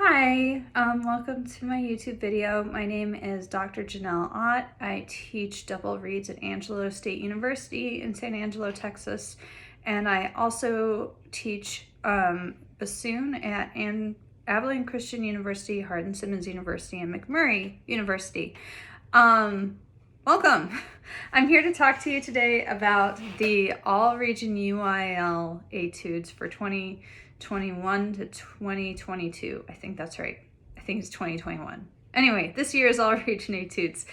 Hi, welcome to my YouTube video. My name is Dr. Janelle Ott. I teach double reads at Angelo State University in San Angelo, Texas, and I also teach bassoon at Abilene Christian University, Hardin-Simmons University, and McMurray University. Welcome. I'm here to talk to you today about the all-region UIL etudes for 2021 to 2022. I think that's right. I think it's 2021. Anyway, this year's all-region etudes.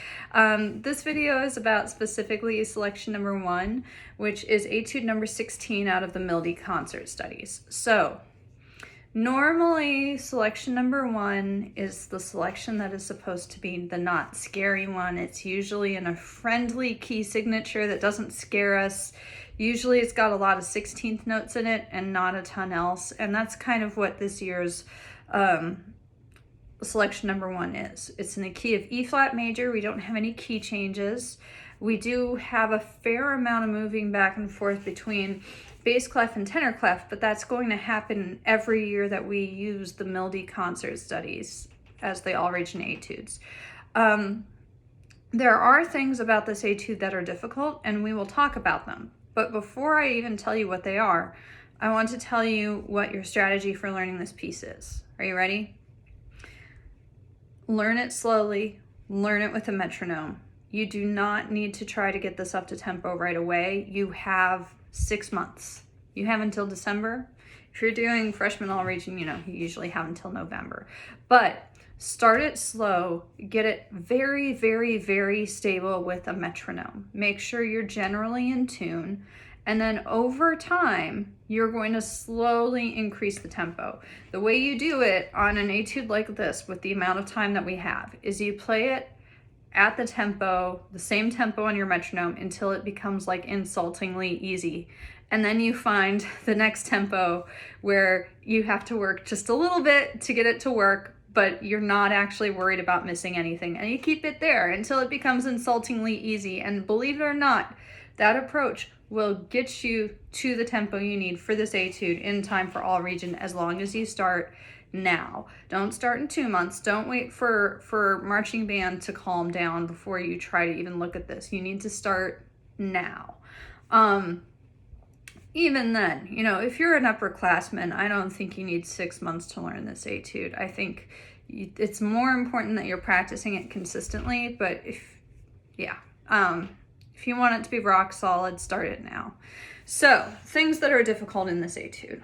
This video is about specifically selection number 1, which is etude number 16 out of the Mildy concert studies. So, normally, selection number 1 is the selection that is supposed to be the not scary one. It's usually in a friendly key signature that doesn't scare us. Usually it's got a lot of 16th notes in it and not a ton else. And that's kind of what this year's selection number 1 is. It's in the key of E flat major. We don't have any key changes. We do have a fair amount of moving back and forth between bass clef and tenor clef, but that's going to happen every year that we use the Mildy concert studies as the all-region etudes. There are things about this etude that are difficult, and we will talk about them. But before I even tell you what they are, I want to tell you what your strategy for learning this piece is. Are you ready? Learn it slowly, learn it with a metronome. You do not need to try to get this up to tempo right away. You have 6 months. You have until December. If you're doing freshman all region, you usually have until November. But start it slow, get it very, very, very stable with a metronome. Make sure you're generally in tune. And then over time, you're going to slowly increase the tempo. The way you do it on an etude like this with the amount of time that we have is you play it at the tempo, the same tempo on your metronome until it becomes like insultingly easy. And then you find the next tempo where you have to work just a little bit to get it to work, but you're not actually worried about missing anything. And you keep it there until it becomes insultingly easy. And believe it or not, that approach will get you to the tempo you need for this etude in time for all region as long as you start now. Don't start in 2 months. Don't wait for marching band to calm down before you try to even look at this. You need to start now. Even then, if you're an upperclassman, I don't think you need 6 months to learn this etude. I think it's more important that you're practicing it consistently, but if you want it to be rock solid, start it now. So, things that are difficult in this etude.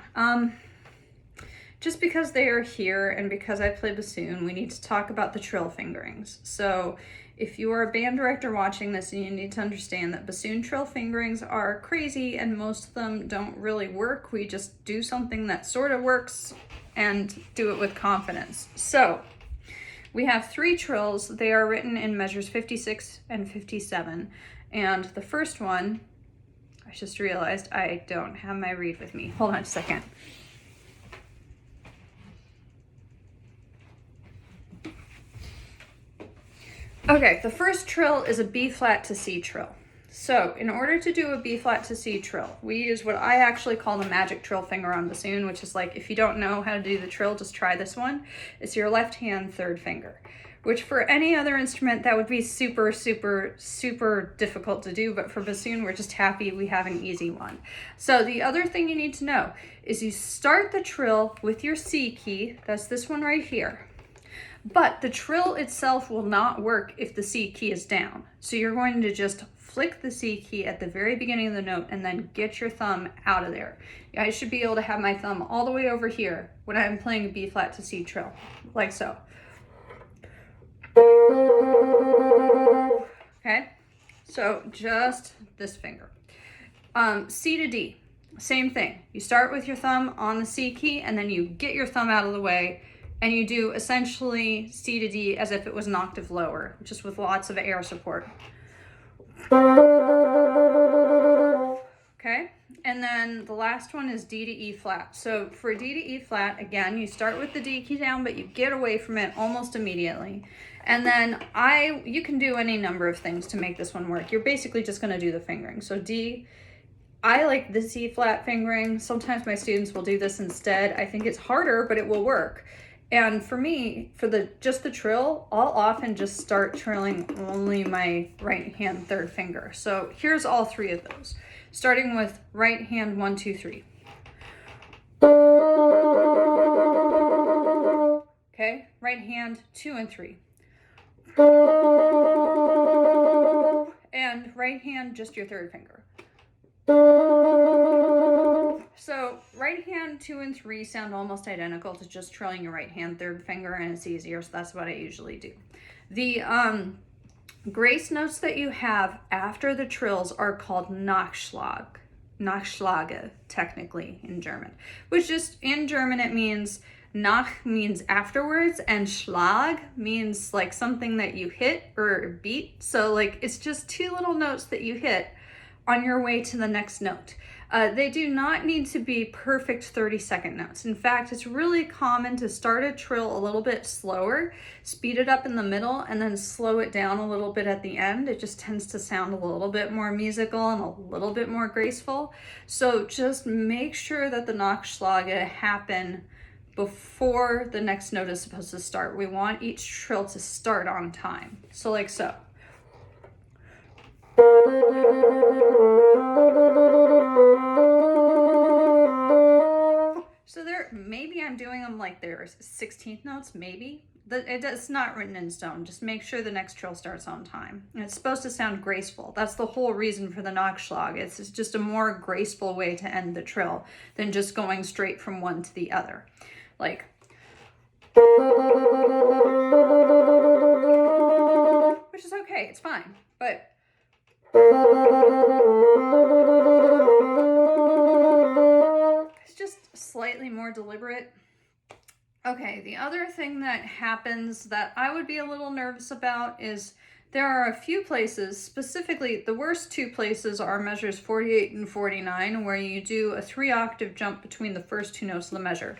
Just because they are here and because I play bassoon, we need to talk about the trill fingerings. So if you are a band director watching this, you need to understand that bassoon trill fingerings are crazy and most of them don't really work. We just do something that sort of works and do it with confidence. So we have 3 trills. They are written in measures 56 and 57. And the first one, I just realized I don't have my reed with me. Hold on a second. Okay, the first trill is a B flat to C trill. So in order to do a B flat to C trill, we use what I actually call the magic trill finger on bassoon, which is like, if you don't know how to do the trill, just try this one. It's your left hand third finger, which for any other instrument, that would be super, super, super difficult to do. But for bassoon, we're just happy we have an easy one. So the other thing you need to know is you start the trill with your C key. That's this one right here. But the trill itself will not work if the C key is down. So you're going to just flick the C key at the very beginning of the note and then get your thumb out of there. I should be able to have my thumb all the way over here when I'm playing a B flat to C trill, like so. Okay, so just this finger. C to D, same thing. You start with your thumb on the C key and then you get your thumb out of the way and you do essentially C to D as if it was an octave lower, just with lots of air support. Okay, and then the last one is D to E flat. So for D to E flat, again, you start with the D key down, but you get away from it almost immediately. And then you can do any number of things to make this one work. You're basically just gonna do the fingering. So D, I like the E flat fingering. Sometimes my students will do this instead. I think it's harder, but it will work. And for me, for just the trill, I'll often just start trilling only my right hand third finger. So here's all three of those, starting with right hand 1, 2, 3. Okay, right hand 2 and 3. And right hand, just your third finger. So right hand 2 and 3 sound almost identical to just trilling your right hand third finger, and it's easier, so that's what I usually do. The grace notes that you have after the trills are called Nachschläge, technically in German, which just in German it means nach means afterwards, and Schlag means like something that you hit or beat. So like it's just two little notes that you hit on your way to the next note. They do not need to be perfect 30-second notes. In fact, it's really common to start a trill a little bit slower, speed it up in the middle, and then slow it down a little bit at the end. It just tends to sound a little bit more musical and a little bit more graceful. So just make sure that the Nachschläge happen before the next note is supposed to start. We want each trill to start on time. So like so. So there, maybe I'm doing them like they're 16th notes, maybe. It's not written in stone. Just make sure the next trill starts on time. And it's supposed to sound graceful. That's the whole reason for the Nachschlag. It's just a more graceful way to end the trill than just going straight from one to the other. Like, which is okay, it's fine, but it's just slightly more deliberate. Okay, the other thing that happens that I would be a little nervous about is there are a few places, specifically the worst two places are measures 48 and 49, where you do a 3-octave jump between the first two notes of the measure.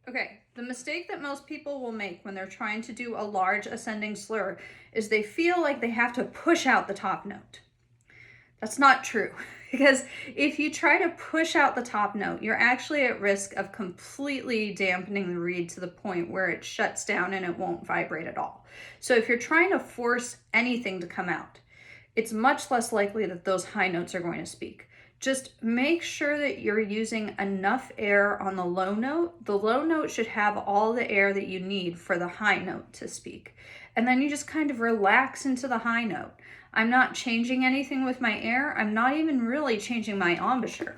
Okay, the mistake that most people will make when they're trying to do a large ascending slur is they feel like they have to push out the top note. That's not true, because if you try to push out the top note, you're actually at risk of completely dampening the reed to the point where it shuts down and it won't vibrate at all. So if you're trying to force anything to come out, it's much less likely that those high notes are going to speak. Just make sure that you're using enough air on the low note. The low note should have all the air that you need for the high note to speak. And then you just kind of relax into the high note. I'm not changing anything with my air. I'm not even really changing my embouchure.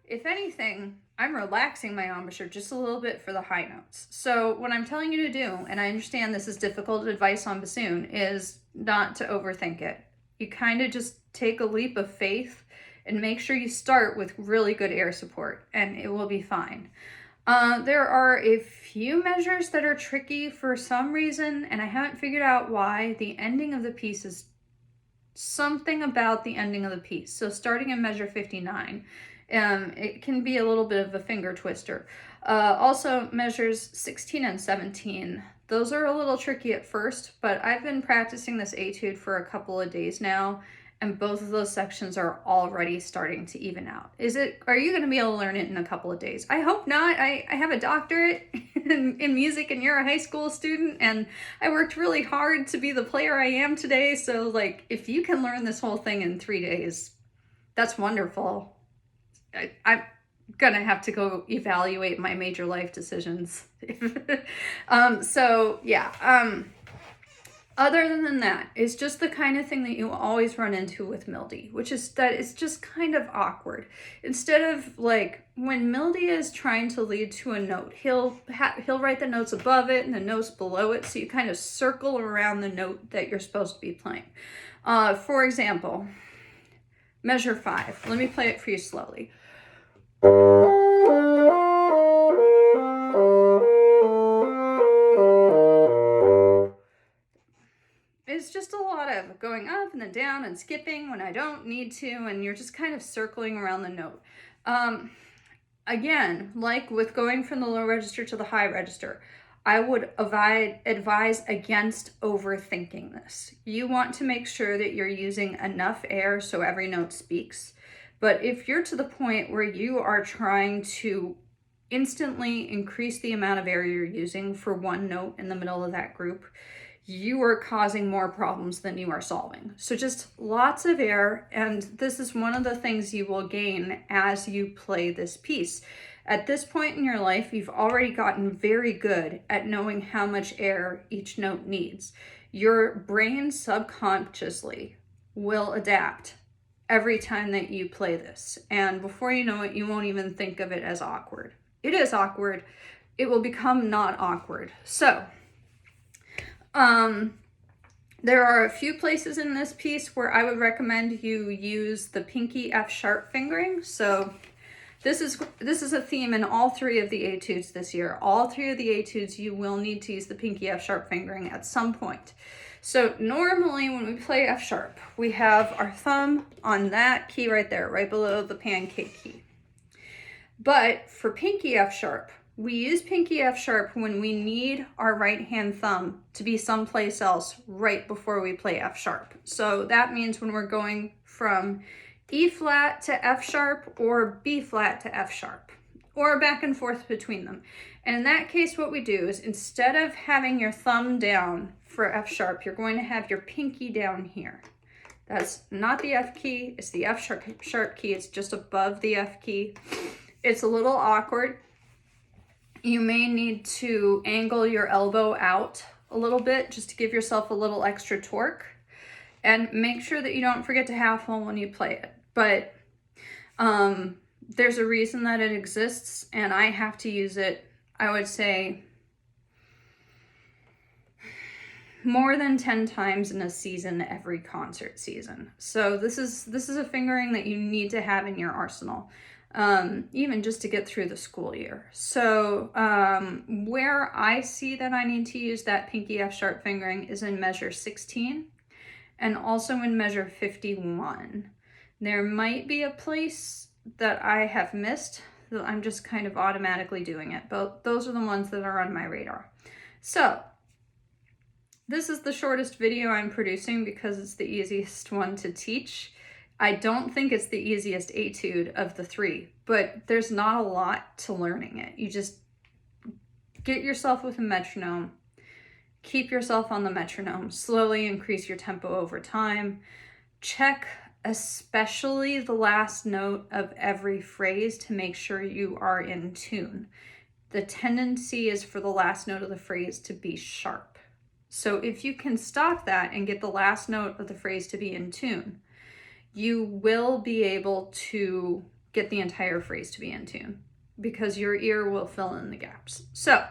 If anything, I'm relaxing my embouchure just a little bit for the high notes. So what I'm telling you to do, and I understand this is difficult advice on bassoon, is not to overthink it. You kind of just take a leap of faith and make sure you start with really good air support, and it will be fine. There are a few measures that are tricky for some reason, and I haven't figured out why. The ending of the piece is something about the ending of the piece. So starting in measure 59, it can be a little bit of a finger twister. Also measures 16 and 17. Those are a little tricky at first, but I've been practicing this etude for a couple of days now, and both of those sections are already starting to even out. Are you going to be able to learn it in a couple of days? I hope not. I have a doctorate in music, and you're a high school student, and I worked really hard to be the player I am today. So like, if you can learn this whole thing in 3 days, that's wonderful. I'm gonna have to go evaluate my major life decisions. So yeah, other than that, it's just the kind of thing that you always run into with Mildy, which is that it's just kind of awkward. Instead of like when Mildy is trying to lead to a note, he'll write the notes above it and the notes below it, so you kind of circle around the note that you're supposed to be playing. For example, measure 5. Let me play it for you slowly. It's just a lot of going up and then down and skipping when I don't need to, and you're just kind of circling around the note. Again, like with going from the low register to the high register, I would advise against overthinking this. You want to make sure that you're using enough air so every note speaks. But if you're to the point where you are trying to instantly increase the amount of air you're using for one note in the middle of that group, you are causing more problems than you are solving. So just lots of air, and this is one of the things you will gain as you play this piece. At this point in your life, you've already gotten very good at knowing how much air each note needs. Your brain subconsciously will adapt every time that you play this. And before you know it, you won't even think of it as awkward. It is awkward. It will become not awkward. So, there are a few places in this piece where I would recommend you use the pinky F sharp fingering. So this is a theme in all three of the etudes this year. All three of the etudes, you will need to use the pinky F sharp fingering at some point. So normally when we play F sharp, we have our thumb on that key right there, right below the pancake key. But for pinky F sharp, we use pinky F sharp when we need our right hand thumb to be someplace else right before we play F sharp. So that means when we're going from E flat to F sharp or B flat to F sharp, or back and forth between them. And in that case, what we do is instead of having your thumb down for F sharp, you're going to have your pinky down here. That's not the F key, it's the F sharp key. It's just above the F key. It's a little awkward. You may need to angle your elbow out a little bit just to give yourself a little extra torque, and make sure that you don't forget to half hold when you play it. But there's a reason that it exists, and I have to use it, I would say, more than 10 times in a season, every concert season. So this is a fingering that you need to have in your arsenal. Even just to get through the school year. So where I see that I need to use that pinky F sharp fingering is in measure 16 and also in measure 51. There might be a place that I have missed, that I'm just kind of automatically doing it, but those are the ones that are on my radar. So this is the shortest video I'm producing because it's the easiest one to teach. I don't think it's the easiest etude of the three, but there's not a lot to learning it. You just get yourself with a metronome, keep yourself on the metronome, slowly increase your tempo over time. Check especially the last note of every phrase to make sure you are in tune. The tendency is for the last note of the phrase to be sharp. So if you can stop that and get the last note of the phrase to be in tune, you will be able to get the entire phrase to be in tune because your ear will fill in the gaps. So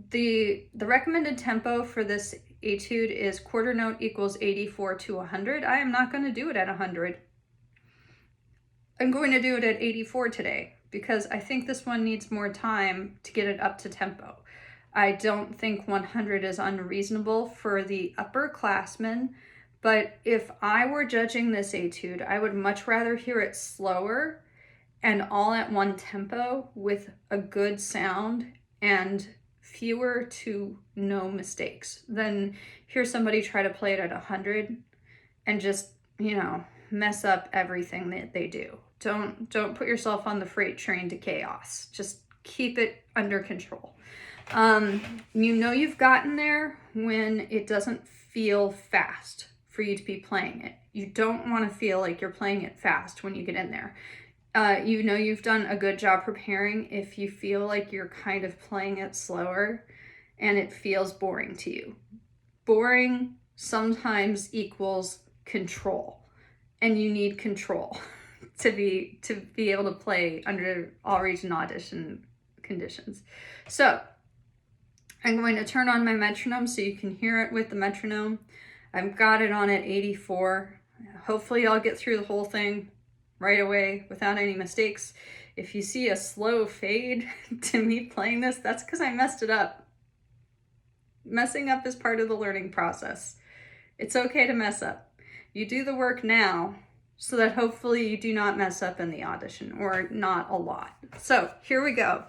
the recommended tempo for this etude is quarter note equals 84 to 100. I am not going to do it at 100. I'm going to do it at 84 today because I think this one needs more time to get it up to tempo. I don't think 100 is unreasonable for the upperclassmen. But if I were judging this etude, I would much rather hear it slower and all at one tempo with a good sound and fewer to no mistakes than hear somebody try to play it at 100 and just, mess up everything that they do. Don't put yourself on the freight train to chaos. Just keep it under control. You've gotten there when it doesn't feel fast for you to be playing it. You don't want to feel like you're playing it fast when you get in there. You've done a good job preparing if you feel like you're kind of playing it slower and it feels boring to you. Boring sometimes equals control, and you need control to be able to play under all region audition conditions. So I'm going to turn on my metronome so you can hear it with the metronome. I've got it on at 84. Hopefully I'll get through the whole thing right away without any mistakes. If you see a slow fade to me playing this, that's because I messed it up. Messing up is part of the learning process. It's okay to mess up. You do the work now so that hopefully you do not mess up in the audition, or not a lot. So here we go.